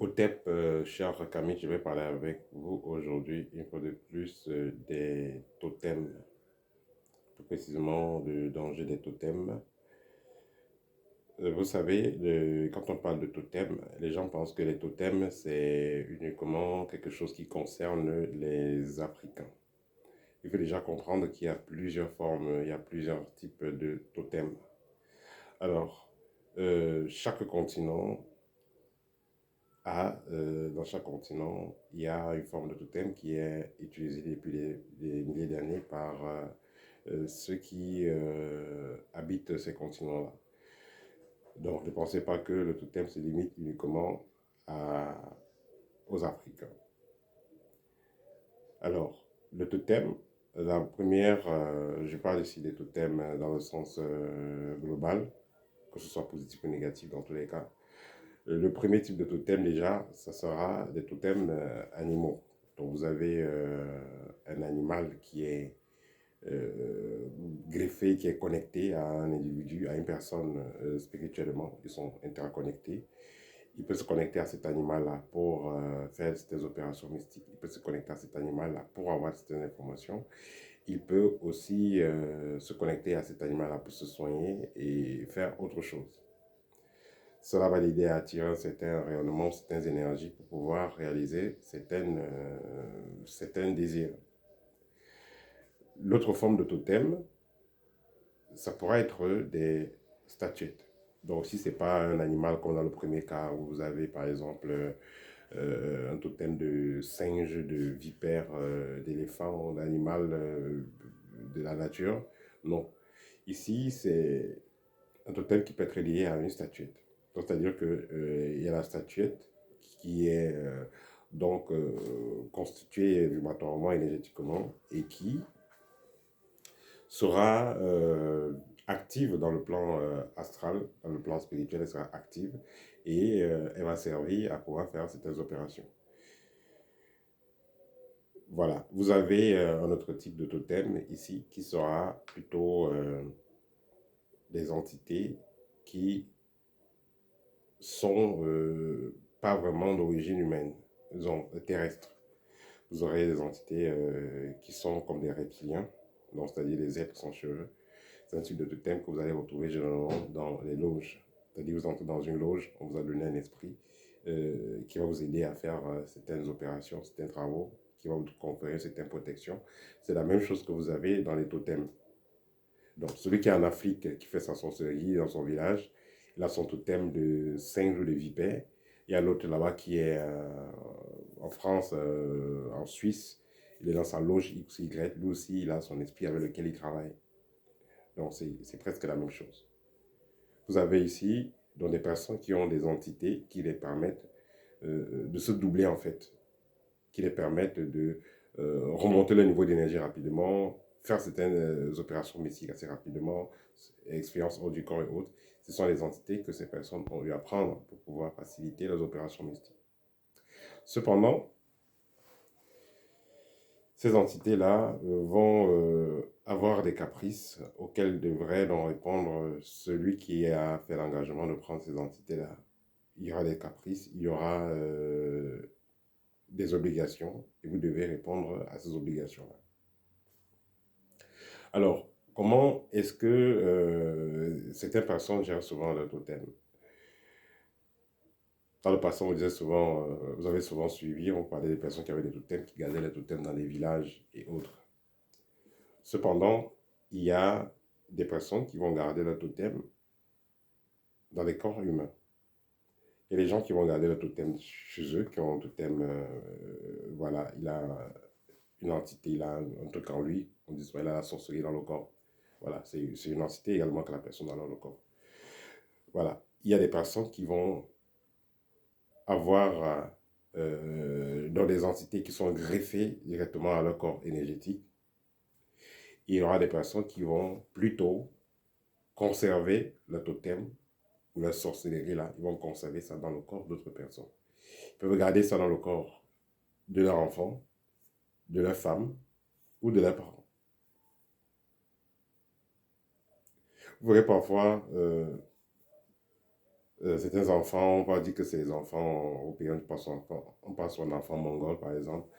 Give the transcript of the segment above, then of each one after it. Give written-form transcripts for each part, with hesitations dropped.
Otep, cher Camille, je vais parler avec vous aujourd'hui, une fois de plus, des totems, plus précisément du danger des totems. Vous savez, quand on parle de totems, les gens pensent que les totems, c'est uniquement quelque chose qui concerne les Africains. Il faut déjà comprendre qu'il y a plusieurs formes, il y a plusieurs types de totems. Alors, chaque continent dans chaque continent, il y a une forme de totem qui est utilisée depuis des milliers d'années par ceux qui habitent ces continents-là. Donc, ne pensez pas que le totem se limite uniquement à- aux Africains. Alors, le totem, la première, je parle ici des totems dans le sens global, que ce soit positif ou négatif dans tous les cas. Le premier type de totem, déjà, ça sera des totems animaux. Donc, vous avez un animal qui est greffé, qui est connecté à un individu, à une personne spirituellement. Ils sont interconnectés. Il peut se connecter à cet animal-là pour faire des opérations mystiques. Il peut se connecter à cet animal-là pour avoir certaines informations. Il peut aussi se connecter à cet animal-là pour se soigner et faire autre chose. Cela va l'aider à attirer un certain rayonnement, certaines énergies pour pouvoir réaliser certains désirs. L'autre forme de totem, ça pourra être des statuettes. Donc, si ce n'est pas un animal comme dans le premier cas où vous avez par exemple un totem de singe, de vipère, d'éléphant, d'animal de la nature, non. Ici, c'est un totem qui peut être lié à une statuette. C'est-à-dire qu'il y a la statuette qui est constituée vibratoirement, énergétiquement, et qui sera active dans le plan astral, dans le plan spirituel, elle sera active et elle va servir à pouvoir faire certaines opérations. Voilà, vous avez un autre type de totem ici qui sera plutôt des entités qui sont pas vraiment d'origine humaine, disons terrestre. Vous aurez des entités qui sont comme des reptiliens, donc c'est-à-dire des êtres sans cheveux. C'est un type de totem que vous allez retrouver généralement dans les loges. C'est-à-dire vous entrez dans une loge, on vous a donné un esprit qui va vous aider à faire certaines opérations, certains travaux, qui va vous conférer certaines protections. C'est la même chose que vous avez dans les totems. Donc, celui qui est en Afrique, qui fait sa sorcellerie dans son village, il a son totem de singe ou de vipère. Il y a l'autre là-bas qui est en France, en Suisse. Il est dans sa loge XY. Lui aussi, il a son esprit avec lequel il travaille. Donc, c'est presque la même chose. Vous avez ici donc, des personnes qui ont des entités qui les permettent de se doubler en fait, qui les permettent de remonter le niveau d'énergie rapidement, faire certaines opérations mystiques assez rapidement, expériences hors du corps et autres. Ce sont les entités que ces personnes ont eu à prendre pour pouvoir faciliter leurs opérations mystiques. Cependant, ces entités-là vont avoir des caprices auxquels devrait donc répondre celui qui a fait l'engagement de prendre ces entités-là. Il y aura des caprices, il y aura des obligations et vous devez répondre à ces obligations-là. Alors, comment est-ce que certaines personnes gèrent souvent leur totem? Dans le passé, on disait souvent, vous avez souvent suivi, on parlait des personnes qui avaient des totems, qui gardaient les totems dans les villages et autres. Cependant, il y a des personnes qui vont garder leur totem dans les corps humains. Il y a des gens qui vont garder le totem chez eux, qui ont un totem, voilà, il a une entité, il a un truc en lui, on dit souvent, il a la sorcellerie dans le corps. Voilà, c'est une entité également que la personne a dans le corps. Voilà, il y a des personnes qui vont avoir dans des entités qui sont greffées directement à leur corps énergétique. Il y aura des personnes qui vont plutôt conserver le totem ou la sorcellerie là, ils vont conserver ça dans le corps d'autres personnes. Ils peuvent garder ça dans le corps de leur enfant, de leur femme ou de leurs parents. Vous verrez parfois Certains enfants, on va dire que c'est les enfants européens, on passe sur un enfant mongol par exemple.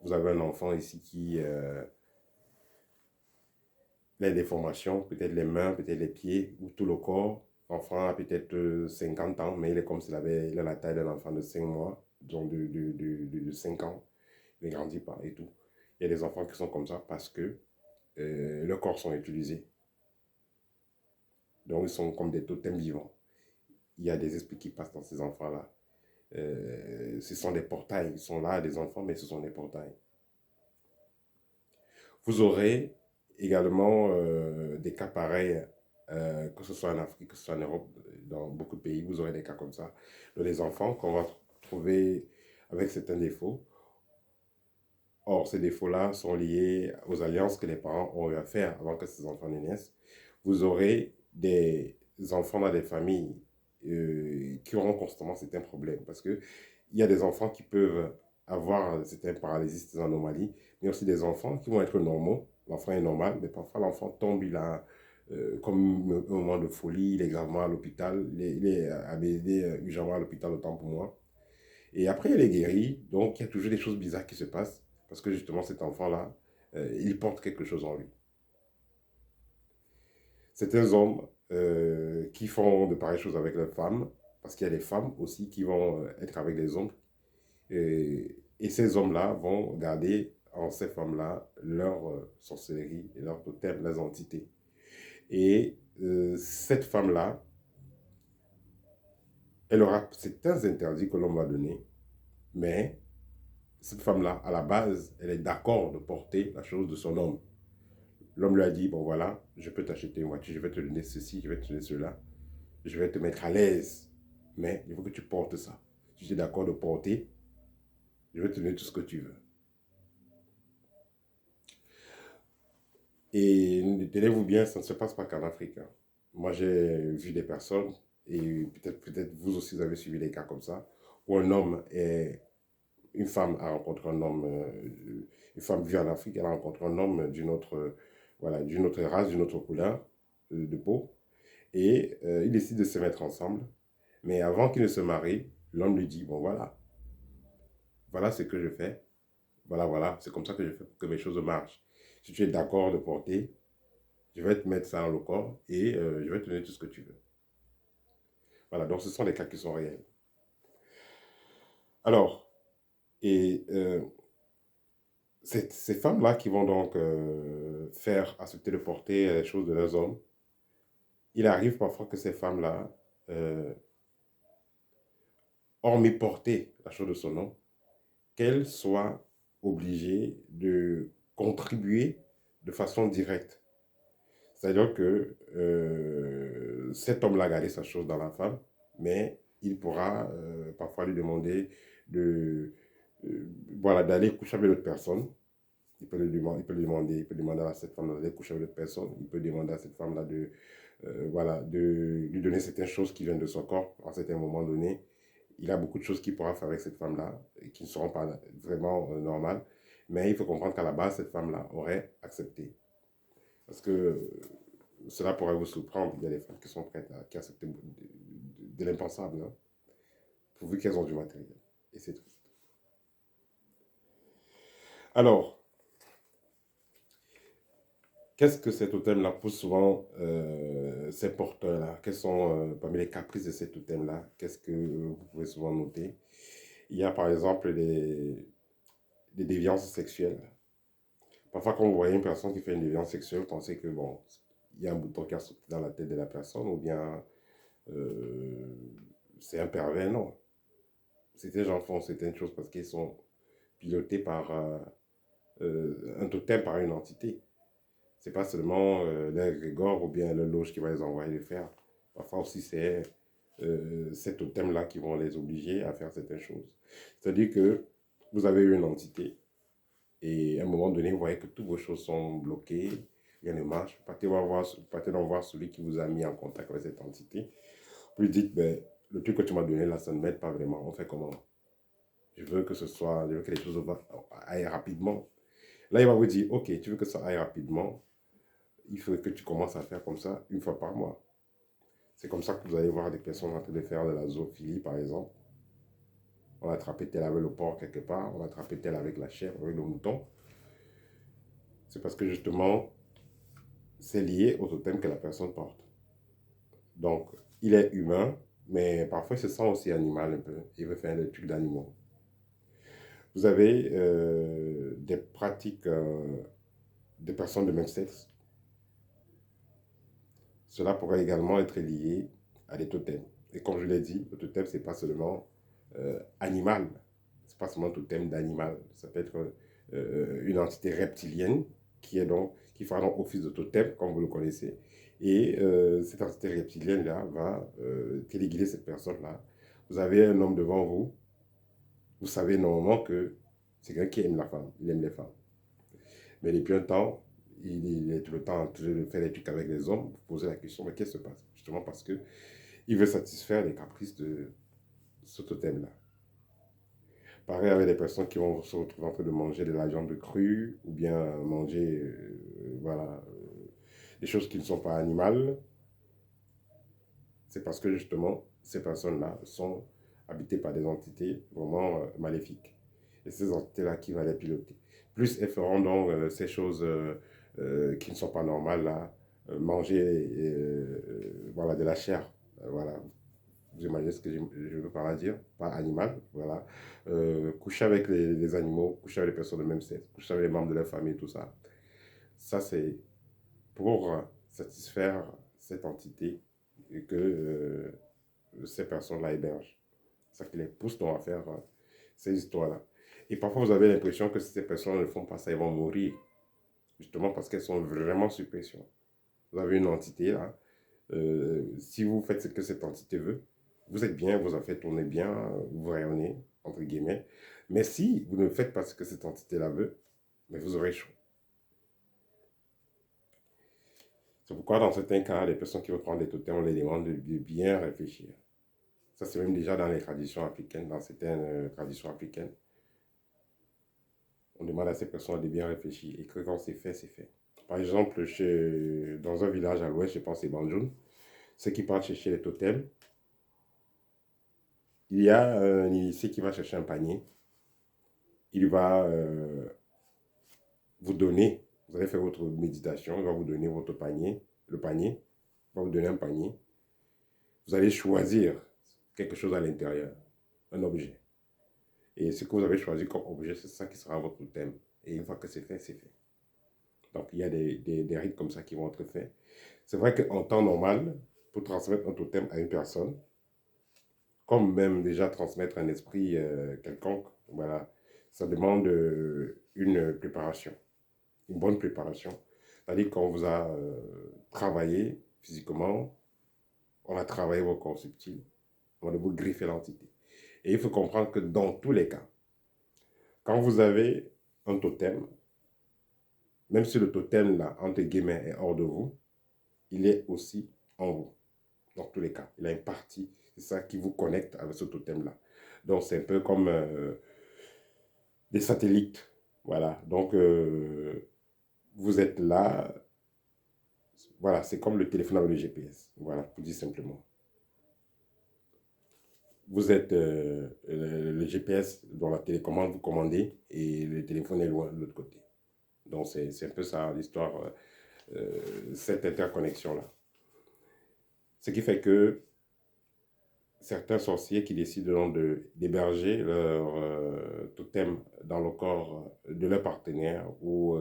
Vous avez un enfant ici qui a des déformations, peut-être les mains, peut-être les pieds ou tout le corps. L'enfant a peut-être 50 ans, mais il est comme s'il avait il a la taille d'un enfant de 5 mois, donc de 5 ans. Il ne grandit pas et tout. Il y a des enfants qui sont comme ça parce que leurs corps sont utilisés. Donc, ils sont comme des totems vivants. Il y a des esprits qui passent dans ces enfants-là. Ce sont des portails. Ils sont là, des enfants, mais ce sont des portails. Vous aurez également des cas pareils, que ce soit en Afrique, que ce soit en Europe, dans beaucoup de pays, vous aurez des cas comme ça. Donc, des enfants qu'on va trouver avec certains défauts. Or, ces défauts-là sont liés aux alliances que les parents ont eu à faire avant que ces enfants ne naissent. Vous aurez des enfants dans des familles qui auront constamment certains problèmes. Parce qu'il y a des enfants qui peuvent avoir certaines paralysies, certaines anomalies, mais aussi des enfants qui vont être normaux. L'enfant est normal, mais parfois l'enfant tombe, il a comme un moment de folie, il est gravement à l'hôpital, il est ABD urgemment à l'hôpital, autant pour moi. Et après, il est guéri, donc il y a toujours des choses bizarres qui se passent, parce que justement cet enfant-là, il porte quelque chose en lui. Certains hommes qui font de pareilles choses avec leurs femmes, parce qu'il y a des femmes aussi qui vont être avec des hommes, et ces hommes-là vont garder en ces femmes-là leur sorcellerie, leur totem, leurs entités. Et cette femme-là, elle aura certains interdits que l'on va donner, mais cette femme-là, à la base, elle est d'accord de porter la chose de son homme. L'homme lui a dit, bon voilà, je peux t'acheter une voiture, je vais te donner ceci, je vais te donner cela, je vais te mettre à l'aise, mais il faut que tu portes ça. Si tu es d'accord de porter, je vais te donner tout ce que tu veux. Et tenez-vous bien, ça ne se passe pas qu'en Afrique. Hein. Moi, j'ai vu des personnes, et peut-être vous aussi vous avez suivi des cas comme ça, où un homme est une femme a rencontré un homme, une femme vue en Afrique, elle a rencontré un homme d'une autre, voilà, d'une autre race, d'une autre couleur de peau, et ils décident de se mettre ensemble. Mais avant qu'ils ne se marient, l'homme lui dit, bon voilà, voilà ce que je fais, voilà, c'est comme ça que je fais pour que mes choses marchent. Si tu es d'accord de porter, je vais te mettre ça dans le corps et je vais te donner tout ce que tu veux. Voilà, donc ce sont des cas qui sont réels. Alors, et ces femmes-là qui vont donc faire accepter de porter les choses de leurs hommes, il arrive parfois que ces femmes-là, euh, hormis porter la chose de son homme, qu'elles soient obligées de contribuer de façon directe. C'est-à-dire que cet homme-là a gardé sa chose dans la femme, mais il pourra parfois lui demander de, voilà, d'aller coucher avec l'autre personne. Il peut demander à cette femme d'aller coucher avec l'autre personne. Il peut demander à cette femme-là de, voilà, de lui donner certaines choses qui viennent de son corps à un certain moment donné. Il a beaucoup de choses qu'il pourra faire avec cette femme-là et qui ne seront pas vraiment normales. Mais il faut comprendre qu'à la base, cette femme-là aurait accepté. Parce que cela pourrait vous surprendre. Il y a des femmes qui sont prêtes à qui acceptent de l'impensable, hein, pourvu qu'elles ont du matériel. Et c'est triste. Alors, qu'est-ce que cet totem-là pousse souvent ces porteurs-là? Quels sont parmi les caprices de cet totem-là? Qu'est-ce que vous pouvez souvent noter? Il y a par exemple des déviances sexuelles. Parfois, quand vous voyez une personne qui fait une déviance sexuelle, vous pensez que bon, il y a un bouton qui a sauté dans la tête de la personne ou bien euh, c'est un pervers. Non. Ces gens font certaines choses parce qu'ils sont pilotés par un totem, par une entité. C'est pas seulement l'égrégore ou bien le loge qui va les envoyer le faire. Parfois aussi, c'est cet totem-là qui vont les obliger à faire certaines choses. C'est-à-dire que vous avez une entité et à un moment donné, vous voyez que toutes vos choses sont bloquées, rien ne marche. Partez donc voir celui qui vous a mis en contact avec cette entité. Vous lui dites, ben, le truc que tu m'as donné là, ça ne m'aide pas vraiment. On fait comment? Je veux que les choses aillent rapidement. Là, il va vous dire, ok, tu veux que ça aille rapidement, il faut que tu commences à faire comme ça une fois par mois. C'est comme ça que vous allez voir des personnes en train de faire de la zoophilie, par exemple. On a attrapé tel avec le porc quelque part, on a attrapé tel avec la chèvre, avec le mouton. C'est parce que justement, c'est lié au totem que la personne porte. Donc, il est humain, mais parfois il se sent aussi animal un peu. Il veut faire des trucs d'animaux. Vous avez des pratiques des personnes de même sexe. Cela pourrait également être lié à des totems. Et comme je l'ai dit, le totem, ce n'est pas seulement animal. Ce n'est pas seulement un totem d'animal. Ça peut être une entité reptilienne qui fera donc office de totem, comme vous le connaissez. Et cette entité reptilienne-là va téléguider cette personne-là. Vous avez un homme devant vous. Vous savez normalement que c'est quelqu'un qui aime la femme. Il aime les femmes. Mais depuis un temps, il est tout le temps en train de faire des trucs avec les hommes. Vous posez la question, mais qu'est-ce qui se passe? Justement parce que il veut satisfaire les caprices de ce totem-là. Pareil avec les personnes qui vont se retrouver en train de manger de la viande crue ou bien manger voilà, des choses qui ne sont pas animales. C'est parce que justement, ces personnes-là sont habitées par des entités vraiment maléfiques. Et ces entités-là qui vont les piloter. Plus elles feront donc ces choses qui ne sont pas normales, là, manger voilà, de la chair, voilà, vous imaginez ce que je veux par là dire, pas animal, voilà. Coucher avec les animaux, coucher avec les personnes de même sexe, coucher avec les membres de leur famille, tout ça. Ça, c'est pour satisfaire cette entité et que ces personnes-là hébergent. C'est ça qui les pousse donc à faire ces histoires-là. Et parfois, vous avez l'impression que si ces personnes ne font pas ça, ils vont mourir. Justement parce qu'elles sont vraiment sous pression. Vous avez une entité là. Si vous faites ce que cette entité veut, vous êtes bien, vos affaires tournent bien, vous rayonnez, entre guillemets. Mais si vous ne faites pas ce que cette entité-là veut, mais vous aurez chaud. C'est pourquoi dans certains cas, les personnes qui veulent prendre des totems, on les demande de bien réfléchir. Ça, c'est même déjà dans les traditions africaines, dans certaines traditions africaines. On demande à ces personnes de bien réfléchir et que quand c'est fait, c'est fait. Par exemple, dans un village à l'ouest, je pense que c'est Banjoun, ceux qui partent chercher les totems, il y a un initié qui va chercher un panier. Il va vous donner, vous allez faire votre méditation, il va vous donner votre panier, le panier, il va vous donner un panier. Vous allez choisir quelque chose à l'intérieur, un objet. Et ce que vous avez choisi comme objet, c'est ça qui sera votre thème. Et une fois que c'est fait, c'est fait. Donc, il y a des rites comme ça qui vont être faits. C'est vrai qu'en temps normal, pour transmettre un totem à une personne, comme même déjà transmettre un esprit quelconque, voilà, ça demande une préparation, une bonne préparation. C'est-à-dire qu'on vous a travaillé physiquement, on a travaillé vos corps subtils, on va vous griffer l'entité. Et il faut comprendre que dans tous les cas, quand vous avez un totem, même si le totem, là, entre guillemets, est hors de vous, il est aussi en vous. Dans tous les cas, il a une partie, c'est ça qui vous connecte avec ce totem-là. Donc, c'est un peu comme des satellites. Voilà, donc vous êtes là, voilà, c'est comme le téléphone avec le GPS. Voilà, pour dire simplement. Vous êtes le GPS dans la télécommande, vous commandez et le téléphone est loin de l'autre côté. Donc, c'est un peu ça l'histoire, cette interconnexion-là. Ce qui fait que certains sorciers qui décident d'héberger leur totem dans le corps de leur partenaire ou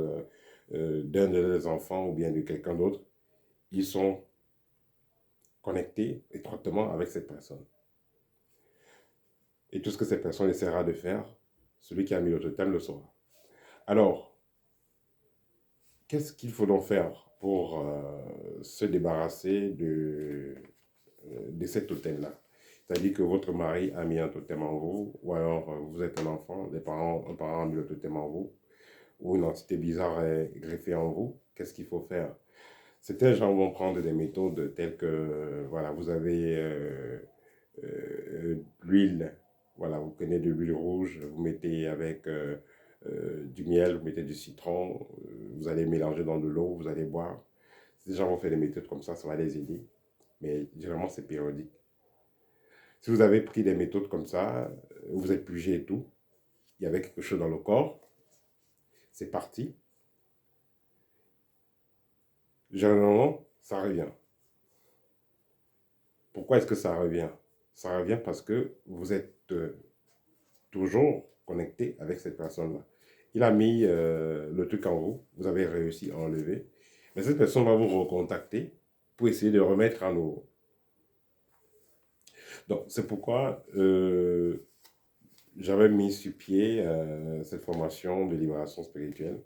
d'un de leurs enfants ou bien de quelqu'un d'autre, ils sont connectés étroitement avec cette personne. Et tout ce que cette personne essaiera de faire, celui qui a mis le totem le saura. Alors, qu'est-ce qu'il faut donc faire pour se débarrasser de cet totem-là? C'est-à-dire que votre mari a mis un totem en vous, ou alors vous êtes un enfant, un parent a mis le totem en vous, ou une entité bizarre est greffée en vous. Qu'est-ce qu'il faut faire? Certains gens vont prendre des méthodes telles que, voilà, vous avez l'huile, voilà, vous prenez de l'huile rouge, vous mettez avec du miel, vous mettez du citron, vous allez mélanger dans de l'eau, vous allez boire. Ces gens vont faire des méthodes comme ça va les aider. mais généralement c'est périodique. Si vous avez pris des méthodes comme ça, vous êtes purgé et tout, il y avait quelque chose dans le corps, c'est parti, généralement ça revient. Pourquoi est-ce que ça revient? Ça revient parce que vous êtes toujours connecté avec cette personne-là. Il a mis le truc en vous, vous avez réussi à enlever, mais cette personne va vous recontacter pour essayer de remettre à nouveau. Donc, c'est pourquoi j'avais mis sur pied cette formation de libération spirituelle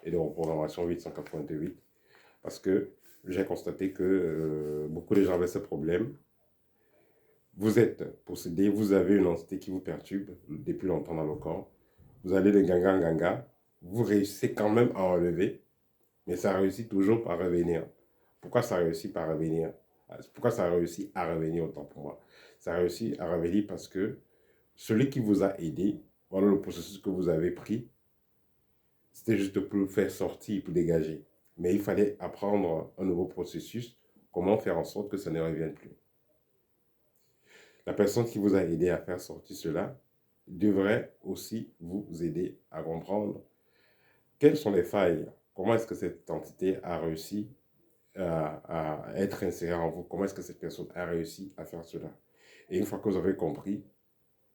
et de reprogrammation 888 parce que j'ai constaté que beaucoup de gens avaient ce problème. Vous êtes possédé, vous avez une entité qui vous perturbe depuis longtemps dans le corps. Vous allez de ganga en ganga, vous réussissez quand même à enlever, mais ça réussit toujours par revenir. Pourquoi ça réussit par revenir? Pourquoi ça réussit à revenir autant pour moi? Ça réussit à revenir parce que celui qui vous a aidé, voilà le processus que vous avez pris, c'était juste pour le faire sortir, pour dégager. Mais il fallait apprendre un nouveau processus, comment faire en sorte que ça ne revienne plus. La personne qui vous a aidé à faire sortir cela devrait aussi vous aider à comprendre quelles sont les failles, comment est-ce que cette entité a réussi à être insérée en vous, comment est-ce que cette personne a réussi à faire cela. Et une fois que vous avez compris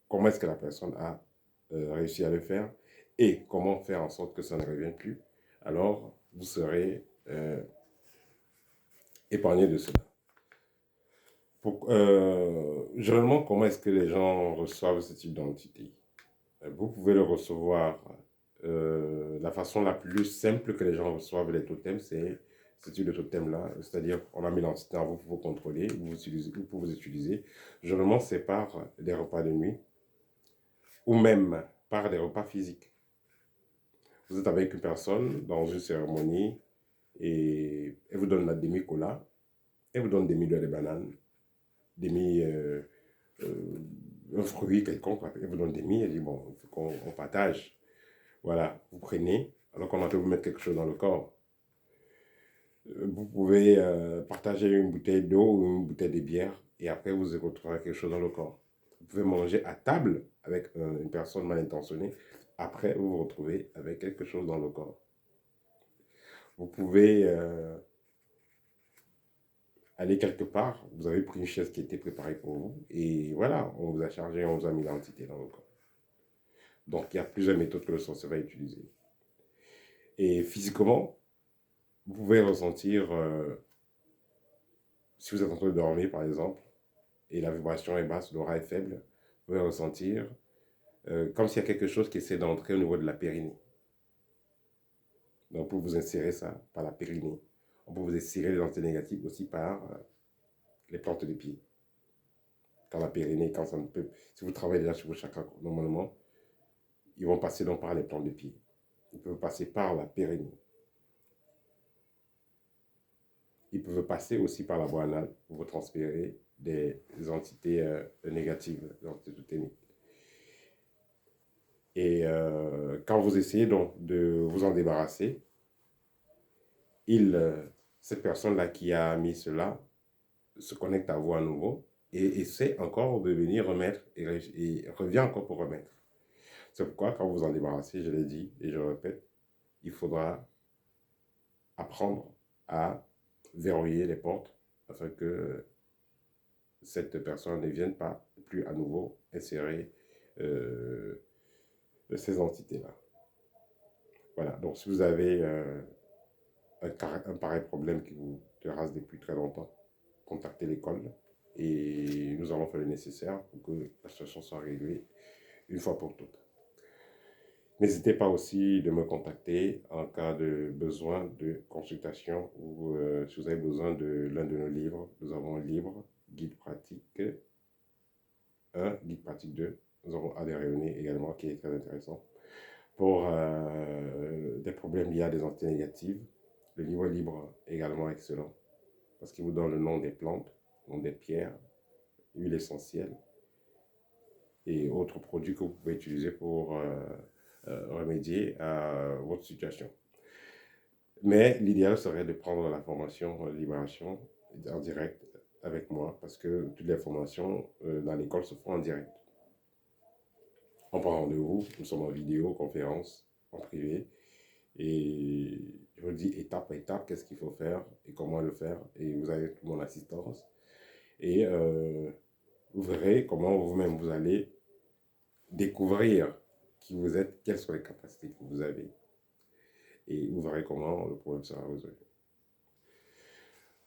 comment est-ce que la personne a réussi à le faire et comment faire en sorte que ça ne revienne plus, alors vous serez épargné de cela. Généralement, comment est-ce que les gens reçoivent ce type d'entité? Vous pouvez le recevoir. La façon la plus simple que les gens reçoivent les totems, c'est ce type de totem-là. C'est-à-dire, on a mis l'entité en vous pour vous contrôler, pour vous utiliser. Généralement, c'est par des repas de nuit ou même par des repas physiques. Vous êtes avec une personne dans une cérémonie et elle vous donne la demi-cola, elle vous donne des milliers de bananes, demi un fruit quelconque, elle vous donne des milliers, elle dit bon, il faut qu'on partage. Voilà, vous prenez, alors qu'on a pu vous mettre quelque chose dans le corps. Vous pouvez partager une bouteille d'eau ou une bouteille de bière et après vous retrouverez quelque chose dans le corps. Vous pouvez manger à table avec une personne mal intentionnée, après vous vous retrouvez avec quelque chose dans le corps. Vous pouvez aller quelque part, vous avez pris une chaise qui était préparée pour vous et voilà, on vous a chargé, on vous a mis l'entité dans le corps. Donc il y a plusieurs méthodes que le sorcier va utiliser. Et physiquement, vous pouvez ressentir, si vous êtes en train de dormir par exemple, et la vibration est basse, l'aura est faible, vous pouvez ressentir comme s'il y a quelque chose qui essaie d'entrer au niveau de la périnée. Donc, pour vous insérer ça par la périnée. On peut vous insérer les entités négatives aussi par les plantes de pied. Quand la périnée, quand ça ne peut... Si vous travaillez déjà sur vos chakras, normalement, ils vont passer donc par les plantes de pied. Ils peuvent passer par la périnée. Ils peuvent passer aussi par la voie anale pour vous transférer des entités négatives, des entités totémiques. Et quand vous essayez donc de vous en débarrasser, cette personne-là qui a mis cela se connecte à vous à nouveau et essaie encore de venir remettre et revient encore pour remettre. C'est pourquoi quand vous vous en débarrassez, je l'ai dit et je le répète, il faudra apprendre à verrouiller les portes afin que cette personne ne vienne pas plus à nouveau insérer ces entités-là. Voilà, donc si vous avez un pareil problème qui vous terrasse depuis très longtemps, contactez l'école et nous allons faire le nécessaire pour que la situation soit réglée une fois pour toutes. N'hésitez pas aussi de me contacter en cas de besoin de consultation ou si vous avez besoin de l'un de nos livres. Nous avons un livre, Guide pratique 1, Guide pratique 2. Nous avons un des réunions également qui est très intéressant pour des problèmes liés à des entités négatives. Le livre libre est également excellent parce qu'il vous donne le nom des plantes, le nom des pierres, huile essentielle et autres produits que vous pouvez utiliser pour remédier à votre situation. Mais l'idéal serait de prendre la formation Libération en direct avec moi parce que toutes les formations dans l'école se font en direct. On prend rendez-vous, nous sommes en vidéoconférence, en privé, et je vous dis étape par étape qu'est-ce qu'il faut faire et comment le faire, et vous avez toute mon assistance. Et vous verrez comment vous-même vous allez découvrir qui vous êtes, quelles sont les capacités que vous avez, et vous verrez comment le problème sera résolu.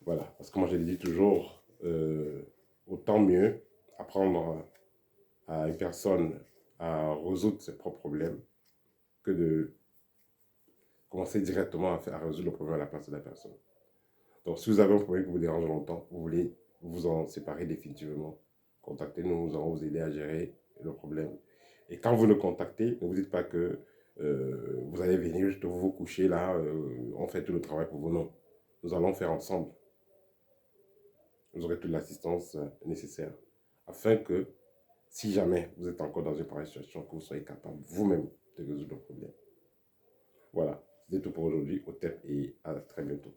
Voilà, parce que moi je le dis toujours, autant mieux apprendre à une personne à résoudre ses propres problèmes que de commencer directement à résoudre le problème à la place de la personne. Donc si vous avez un problème qui vous dérange longtemps, vous voulez vous en séparer définitivement, contactez-nous, nous allons vous aider à gérer le problème. Et quand vous le contactez, ne vous dites pas que vous allez venir juste vous coucher là, on fait tout le travail pour vous. Non, nous allons faire ensemble. Vous aurez toute l'assistance nécessaire afin que, si jamais vous êtes encore dans une pareille situation, que vous soyez capable vous-même de résoudre le problème. Voilà, c'était tout pour aujourd'hui. Au TEP et à très bientôt.